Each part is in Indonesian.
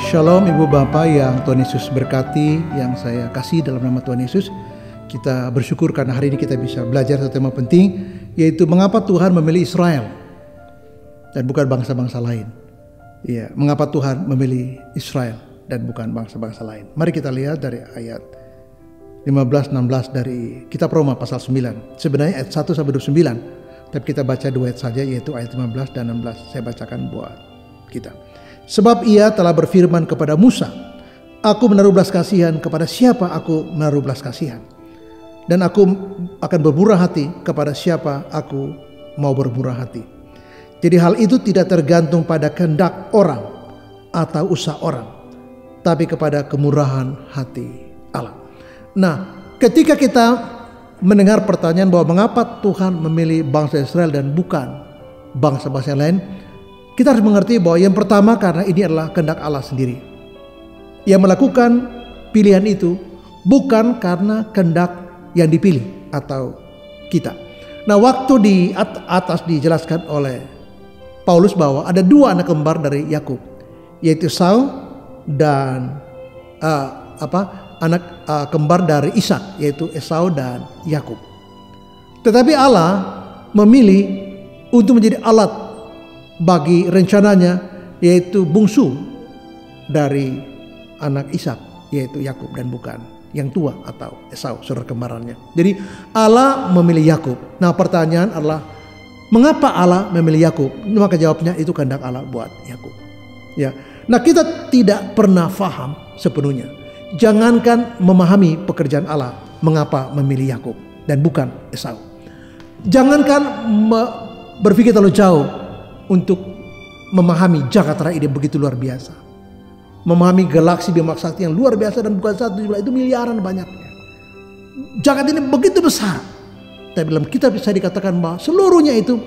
Shalom Ibu Bapak yang Tuhan Yesus berkati, yang saya kasih dalam nama Tuhan Yesus. Kita bersyukur karena hari ini kita bisa belajar satu tema penting, yaitu mengapa Tuhan memilih Israel dan bukan bangsa-bangsa lain. Ya, mengapa Tuhan memilih Israel dan bukan bangsa-bangsa lain. Mari kita lihat dari ayat 15-16 dari kitab Roma pasal 9. Sebenarnya ayat 1 sampai 29, tapi kita baca 2 ayat saja, yaitu ayat 15 dan 16. Saya bacakan buat kita. Sebab ia telah berfirman kepada Musa, aku menaruh belas kasihan kepada siapa aku menaruh belas kasihan, dan aku akan bermurah hati kepada siapa aku mau bermurah hati. Jadi hal itu tidak tergantung pada kehendak orang atau usaha orang, tapi kepada kemurahan hati Allah. Nah, ketika kita mendengar pertanyaan bahwa mengapa Tuhan memilih bangsa Israel dan bukan bangsa-bangsa yang lain, kita harus mengerti bahwa yang pertama karena ini adalah kehendak Allah sendiri. Yang melakukan pilihan itu bukan karena kehendak yang dipilih atau kita. Nah, waktu di atas dijelaskan oleh Paulus bahwa ada dua anak kembar dari Yakub, yaitu Esau dan anak kembar dari Ishak, yaitu Esau dan Yakub. Tetapi Allah memilih untuk menjadi alat bagi rencananya, yaitu bungsu dari anak Ishak, yaitu Yakub, dan bukan yang tua atau Esau, saudara kembarannya. Jadi Allah memilih Yakub. Nah, pertanyaan adalah mengapa Allah memilih Yakub? Maka jawabnya itu kehendak Allah buat Yakub. Ya. Nah, kita tidak pernah paham sepenuhnya. Jangankan memahami pekerjaan Allah, mengapa memilih Yakub dan bukan Esau. Jangankan berpikir terlalu jauh untuk memahami jagat raya ini begitu luar biasa, memahami galaksi Bima Sakti yang luar biasa dan bukan satu jumlah, itu miliaran banyaknya. Jagat ini begitu besar, tapi dalam kitab bisa dikatakan bahwa seluruhnya itu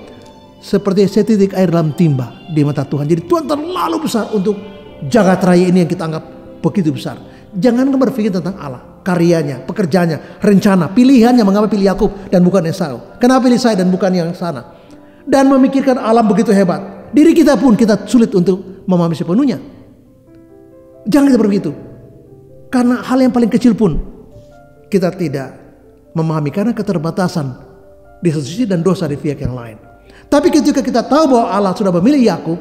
seperti setitik air dalam timba di mata Tuhan. Jadi Tuhan terlalu besar untuk jagat raya ini yang kita anggap begitu besar. Jangan berpikir tentang Allah, karyanya, pekerjaannya, rencana, pilihannya, mengapa pilih Yakub dan bukan Esau, kenapa pilih saya dan bukan yang sana. Dan memikirkan alam begitu hebat, diri kita pun kita sulit untuk memahami sepenuhnya. Jangan kita begitu, karena hal yang paling kecil pun kita tidak memahami karena keterbatasan di satu sisi dan dosa di pihak yang lain. Tapi ketika kita tahu bahwa Allah sudah memilih Yakub,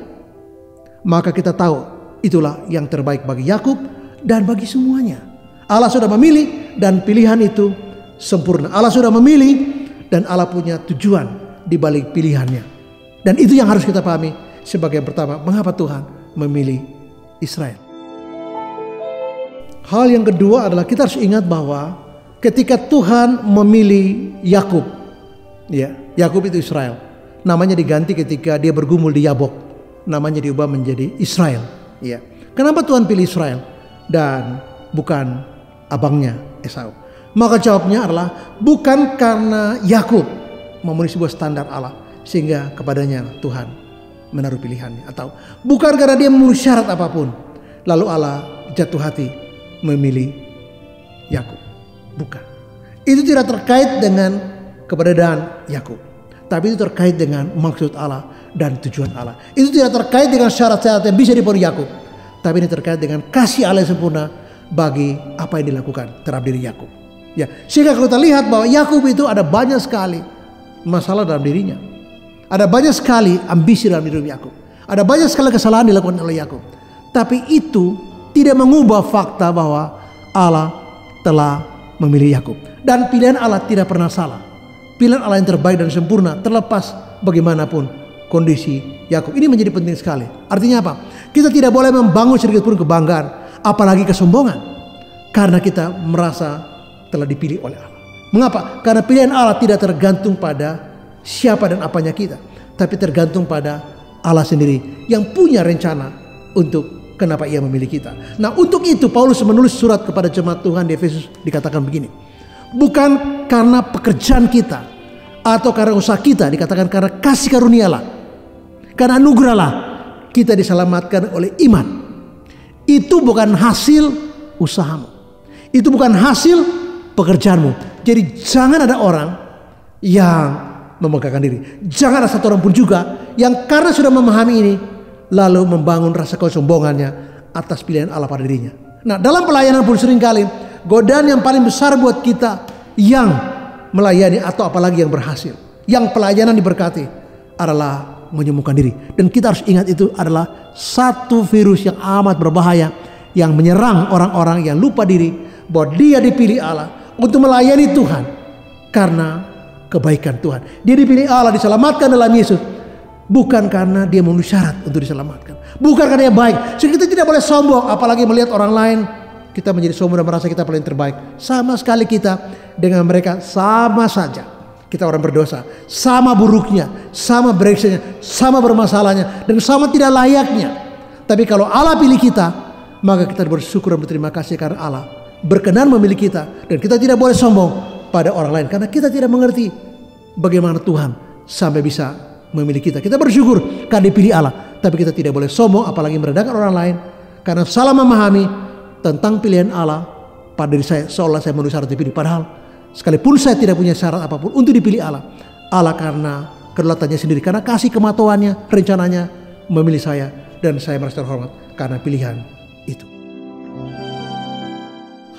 maka kita tahu itulah yang terbaik bagi Yakub dan bagi semuanya. Allah sudah memilih dan pilihan itu sempurna. Allah sudah memilih dan Allah punya tujuan di balik pilihannya. Dan itu yang harus kita pahami sebagai yang pertama, mengapa Tuhan memilih Israel. Hal yang kedua adalah kita harus ingat bahwa ketika Tuhan memilih Yakub, ya, Yakub itu Israel. Namanya diganti ketika dia bergumul di Yabok. Namanya diubah menjadi Israel, ya. Kenapa Tuhan pilih Israel dan bukan abangnya Esau? Maka jawabnya adalah bukan karena Yakub memenuhi sebuah standar Allah sehingga kepadanya Tuhan menaruh pilihannya, atau bukan karena dia memenuhi syarat apapun lalu Allah jatuh hati memilih Yakub. Bukan. Itu tidak terkait dengan keberadaan Yakub, tapi itu terkait dengan maksud Allah dan tujuan Allah. Itu tidak terkait dengan syarat-syarat yang bisa dipenuhi Yakub, tapi ini terkait dengan kasih Allah yang sempurna bagi apa yang dilakukan terhadap diri Yakub. Ya, sehingga kalau kita lihat bahwa Yakub itu ada banyak sekali masalah dalam dirinya. Ada banyak sekali ambisi dalam diri Yakub. Ada banyak sekali kesalahan dilakukan oleh Yakub. Tapi itu tidak mengubah fakta bahwa Allah telah memilih Yakub. Dan pilihan Allah tidak pernah salah. Pilihan Allah yang terbaik dan sempurna terlepas bagaimanapun kondisi Yakub. Ini menjadi penting sekali. Artinya apa? Kita tidak boleh membangun sedikit pun kebanggaan, apalagi kesombongan, karena kita merasa telah dipilih oleh Allah. Mengapa? Karena pilihan Allah tidak tergantung pada siapa dan apanya kita, tapi tergantung pada Allah sendiri yang punya rencana untuk kenapa ia memilih kita. Nah, untuk itu Paulus menulis surat kepada jemaat Tuhan di Efesus, dikatakan begini. Bukan karena pekerjaan kita atau karena usaha kita, dikatakan karena kasih karunialah, karena anugerahlah kita diselamatkan oleh iman. Itu bukan hasil usahamu, itu bukan hasil pekerjaanmu. Jadi jangan ada orang yang memegahkan diri. Jangan ada satu orang pun juga yang karena sudah memahami ini lalu membangun rasa kesombongannya atas pilihan Allah pada dirinya. Nah, dalam pelayanan pun seringkali godaan yang paling besar buat kita yang melayani atau apalagi yang berhasil, yang pelayanan diberkati adalah menyembuhkan diri. Dan kita harus ingat itu adalah satu virus yang amat berbahaya yang menyerang orang-orang yang lupa diri bahwa dia dipilih Allah untuk melayani Tuhan karena kebaikan Tuhan. Dia dipilih Allah, diselamatkan dalam Yesus, bukan karena dia memenuhi syarat untuk diselamatkan, bukan karena dia baik. Sehingga kita tidak boleh sombong, apalagi melihat orang lain kita menjadi sombong dan merasa kita paling terbaik. Sama sekali kita dengan mereka sama saja. Kita orang berdosa, sama buruknya, sama brengseknya, sama bermasalahnya, dan sama tidak layaknya. Tapi kalau Allah pilih kita, maka kita bersyukur dan berterima kasih karena Allah berkenan memilih kita. Dan kita tidak boleh sombong pada orang lain karena kita tidak mengerti bagaimana Tuhan sampai bisa memilih kita. Kita bersyukur karena dipilih Allah, tapi kita tidak boleh sombong apalagi merendahkan orang lain karena salah memahami tentang pilihan Allah pada diri saya, seolah saya memenuhi syarat dipilih. Padahal sekalipun saya tidak punya syarat apapun untuk dipilih Allah, Allah karena kedaulatannya sendiri, karena kasih kemauannya, rencananya memilih saya, dan saya merasa terhormat karena pilihan itu.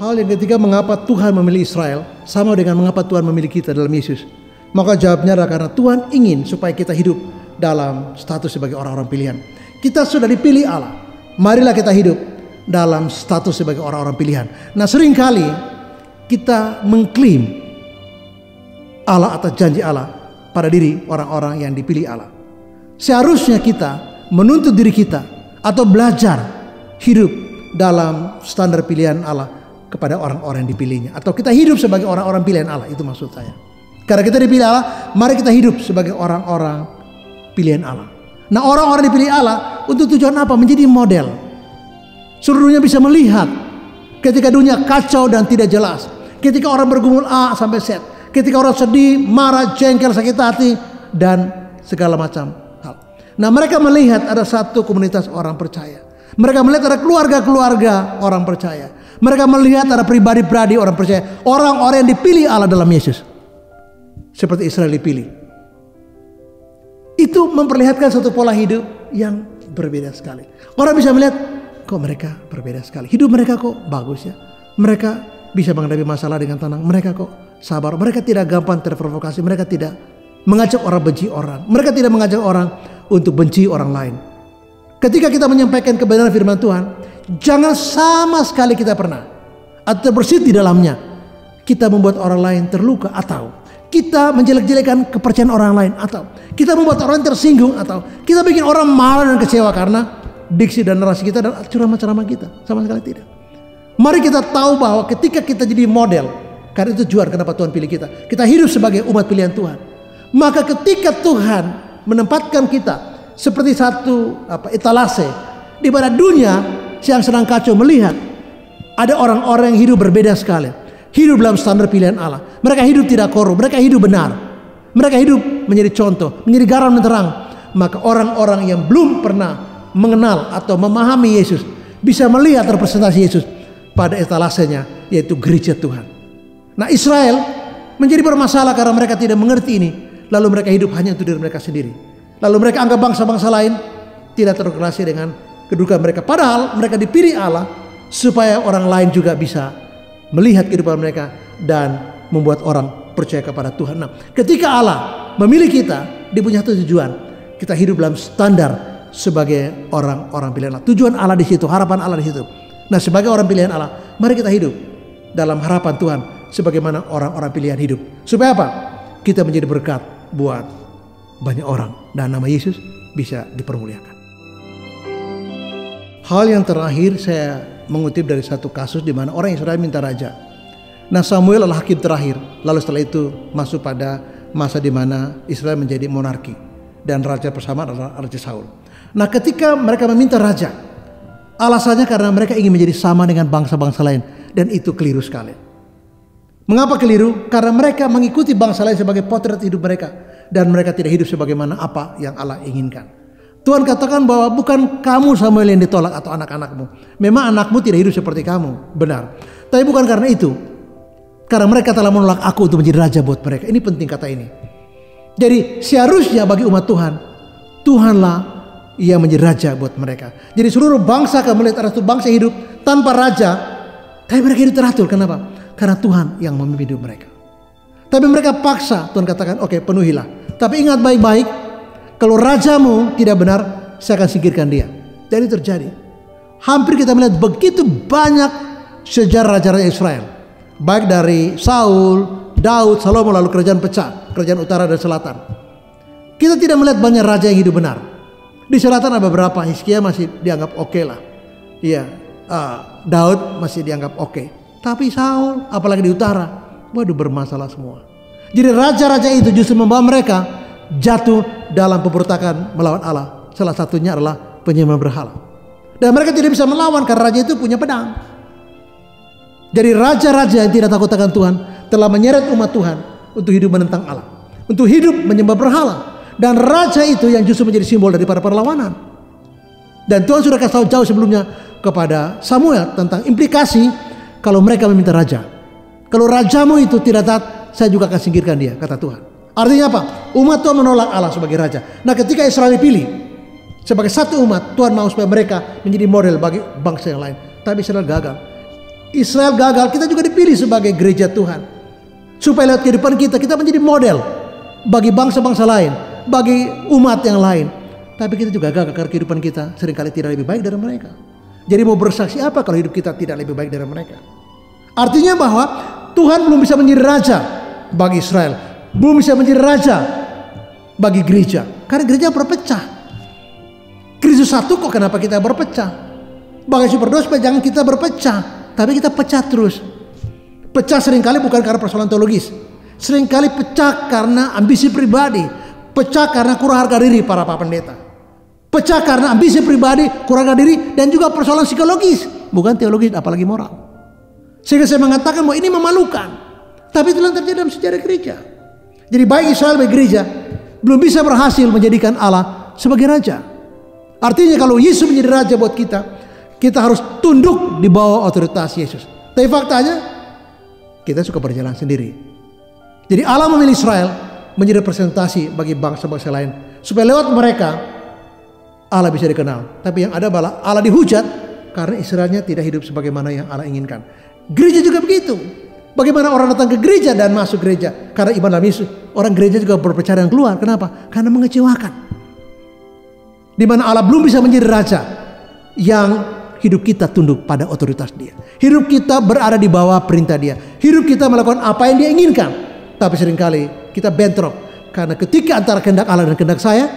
Hal yang ketiga, mengapa Tuhan memilih Israel sama dengan mengapa Tuhan memilih kita dalam Yesus. Maka jawabnya adalah karena Tuhan ingin supaya kita hidup dalam status sebagai orang-orang pilihan. Kita sudah dipilih Allah, marilah kita hidup dalam status sebagai orang-orang pilihan. Nah, seringkali kita mengklaim Allah atas janji Allah pada diri orang-orang yang dipilih Allah. Seharusnya kita menuntut diri kita atau belajar hidup dalam standar pilihan Allah kepada orang-orang yang dipilihnya. Atau kita hidup sebagai orang-orang pilihan Allah, itu maksud saya. Karena kita dipilih Allah, mari kita hidup sebagai orang-orang pilihan Allah. Nah, orang-orang dipilih Allah untuk tujuan apa? Menjadi model. Seluruh dunia bisa melihat ketika dunia kacau dan tidak jelas. Ketika orang bergumul A sampai Z, ketika orang sedih, marah, jengkel, sakit hati, dan segala macam hal. Nah, mereka melihat ada satu komunitas orang percaya. Mereka melihat ada keluarga-keluarga orang percaya. Mereka melihat ada pribadi-pribadi orang percaya. Orang-orang yang dipilih Allah dalam Yesus. Seperti Israel dipilih. Itu memperlihatkan satu pola hidup yang berbeda sekali. Orang bisa melihat, kok mereka berbeda sekali. Hidup mereka kok bagus ya. Mereka bisa menghadapi masalah dengan tenang. Mereka kok sabar. Mereka tidak gampang terprovokasi. Mereka tidak mengajak orang benci orang. Mereka tidak mengajak orang untuk benci orang lain. Ketika kita menyampaikan kebenaran firman Tuhan, jangan sama sekali kita pernah atau terbersit di dalamnya kita membuat orang lain terluka, atau kita menjelek-jelekan kepercayaan orang lain, atau kita membuat orang tersinggung, atau kita bikin orang marah dan kecewa karena diksi dan narasi kita dan ceramah-ceramah kita. Sama sekali tidak. Mari kita tahu bahwa ketika kita jadi model, karena itu tujuan kenapa Tuhan pilih kita. Kita hidup sebagai umat pilihan Tuhan. Maka ketika Tuhan menempatkan kita seperti satu etalase di mana dunia yang sedang kacau melihat ada orang-orang yang hidup berbeda sekali. Hidup dalam standar pilihan Allah. Mereka hidup tidak korup, mereka hidup benar. Mereka hidup menjadi contoh, menjadi garam dan terang. Maka orang-orang yang belum pernah mengenal atau memahami Yesus bisa melihat representasi Yesus pada etalasenya, yaitu gereja Tuhan. Nah, Israel menjadi bermasalah karena mereka tidak mengerti ini. Lalu mereka hidup hanya untuk diri mereka sendiri. Lalu mereka anggap bangsa-bangsa lain tidak terrelasi dengan kedudukan mereka. Padahal mereka dipilih Allah supaya orang lain juga bisa melihat kehidupan mereka dan membuat orang percaya kepada Tuhan. Nah, ketika Allah memilih kita, dia punya tujuan. Kita hidup dalam standar sebagai orang-orang pilihan Allah. Tujuan Allah di situ, harapan Allah di situ. Nah, sebagai orang pilihan Allah, mari kita hidup dalam harapan Tuhan sebagaimana orang-orang pilihan hidup. Supaya apa? Kita menjadi berkat buat banyak orang dan nama Yesus bisa dipermuliakan. Hal yang terakhir saya mengutip dari satu kasus di mana orang Israel minta raja. Nah, Samuel adalah hakim terakhir. Lalu setelah itu masuk pada masa di mana Israel menjadi monarki dan raja bersama adalah Raja Saul. Nah, ketika mereka meminta raja, alasannya karena mereka ingin menjadi sama dengan bangsa-bangsa lain, dan itu keliru sekali. Mengapa keliru? Karena mereka mengikuti bangsa lain sebagai potret hidup mereka, dan mereka tidak hidup sebagaimana apa yang Allah inginkan. Tuhan katakan bahwa bukan kamu Samuel yang ditolak atau anak-anakmu. Memang anakmu tidak hidup seperti kamu, benar. Tapi bukan karena itu. Karena mereka telah menolak aku untuk menjadi raja buat mereka. Ini penting kata ini. Jadi seharusnya bagi umat Tuhan, Tuhanlah Ia menjadi raja buat mereka. Jadi seluruh bangsa akan melihat ada satu bangsa hidup tanpa raja, tapi mereka hidup teratur. Kenapa? Karena Tuhan yang memimpin hidup mereka. Tapi mereka paksa, Tuhan katakan, oke, penuhilah. Tapi ingat baik-baik, kalau rajamu tidak benar, saya akan singkirkan dia. Dan itu terjadi. Hampir kita melihat begitu banyak sejarah raja-raja Israel. Baik dari Saul, Daud, Salomo, lalu kerajaan pecah, kerajaan utara dan selatan. Kita tidak melihat banyak raja yang hidup benar. Di selatan ada beberapa, Hizkia masih dianggap oke lah. Iya, Daud masih dianggap oke. Tapi Saul, apalagi di utara, waduh bermasalah semua. Jadi raja-raja itu justru membawa mereka jatuh dalam pemberontakan melawan Allah. Salah satunya adalah penyembahan berhala. Dan mereka tidak bisa melawan karena raja itu punya pedang. Jadi raja-raja yang tidak takut akan Tuhan telah menyeret umat Tuhan untuk hidup menentang Allah, untuk hidup menyembah berhala. Dan raja itu yang justru menjadi simbol daripada perlawanan. Dan Tuhan sudah kasih tahu jauh sebelumnya kepada Samuel tentang implikasi kalau mereka meminta raja. Kalau rajamu itu tidak taat, saya juga akan singkirkan dia, kata Tuhan. Artinya apa? Umat Tuhan menolak Allah sebagai raja. Nah, ketika Israel dipilih sebagai satu umat, Tuhan mau supaya mereka menjadi model bagi bangsa yang lain. Tapi Israel gagal. Israel gagal, kita juga dipilih sebagai gereja Tuhan. Supaya lewat kehidupan kita, kita menjadi model bagi bangsa-bangsa lain, bagi umat yang lain. Tapi kita juga gagal karena kehidupan kita seringkali tidak lebih baik dari mereka. Jadi mau bersaksi apa kalau hidup kita tidak lebih baik dari mereka? Artinya bahwa Tuhan belum bisa menjadi raja bagi Israel, belum bisa menjadi raja bagi gereja, karena gereja berpecah. Kristus satu, kok kenapa kita berpecah? Bagi berdoa supaya jangan kita berpecah, tapi kita pecah terus. Pecah seringkali bukan karena persoalan teologis, seringkali pecah karena ambisi pribadi, pecah karena kurang harga diri para pendeta, pecah karena ambisi pribadi, kurang harga diri, dan juga persoalan psikologis, bukan teologis apalagi moral. Sehingga saya mengatakan bahwa ini memalukan. Tapi itu yang terjadi dalam sejarah gereja. Jadi baik Israel baik gereja belum bisa berhasil menjadikan Allah sebagai raja. Artinya kalau Yesus menjadi raja buat kita, kita harus tunduk di bawah otoritas Yesus. Tapi faktanya kita suka berjalan sendiri. Jadi Allah memilih Israel menjadi representasi bagi bangsa-bangsa lain, supaya lewat mereka Allah bisa dikenal. Tapi yang ada adalah Allah dihujat karena Israelnya tidak hidup sebagaimana yang Allah inginkan. Gereja juga begitu. Bagaimana orang datang ke gereja dan masuk gereja karena iman dalam Yesus. Orang gereja juga berpecah dan keluar. Kenapa? Karena mengecewakan. Di mana Allah belum bisa menjadi raja yang hidup kita tunduk pada otoritas Dia. Hidup kita berada di bawah perintah Dia. Hidup kita melakukan apa yang Dia inginkan. Tapi seringkali kita bentrok karena ketika antara kehendak Allah dan kehendak saya,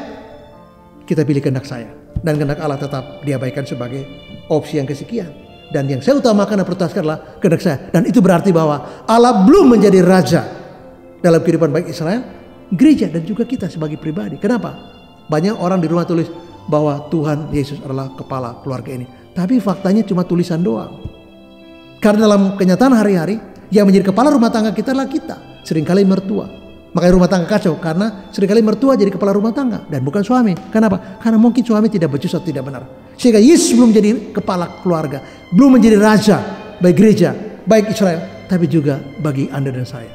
kita pilih kehendak saya, dan kehendak Allah tetap diabaikan sebagai opsi yang kesekian. Dan yang saya utamakan dan prioritaskan adalah kehendak saya. Dan itu berarti bahwa Allah belum menjadi raja dalam kehidupan baik Israel, gereja, dan juga kita sebagai pribadi. Kenapa? Banyak orang di rumah tulis bahwa Tuhan Yesus adalah kepala keluarga ini. Tapi faktanya cuma tulisan doang. Karena dalam kenyataan hari-hari, yang menjadi kepala rumah tangga kita adalah kita. Seringkali mertua. Makanya rumah tangga kacau. Karena seringkali mertua jadi kepala rumah tangga. Dan bukan suami. Kenapa? Karena mungkin suami tidak becus atau tidak benar. Sehingga Yesus belum menjadi kepala keluarga. Belum menjadi raja baik gereja, baik Israel. Tapi juga bagi Anda dan saya.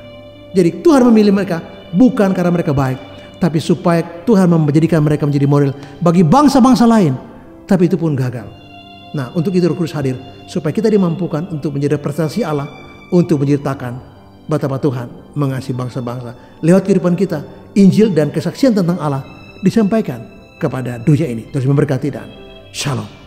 Jadi Tuhan memilih mereka bukan karena mereka baik. Tapi supaya Tuhan menjadikan mereka menjadi model bagi bangsa-bangsa lain. Tapi itu pun gagal. Nah, untuk itu Roh Kudus hadir. Supaya kita dimampukan untuk menjadi representasi Allah. Untuk menciptakan betapa Tuhan mengasihi bangsa-bangsa. Lewat kehidupan kita, Injil dan kesaksian tentang Allah disampaikan kepada dunia ini. Terus memberkati dan Shalom.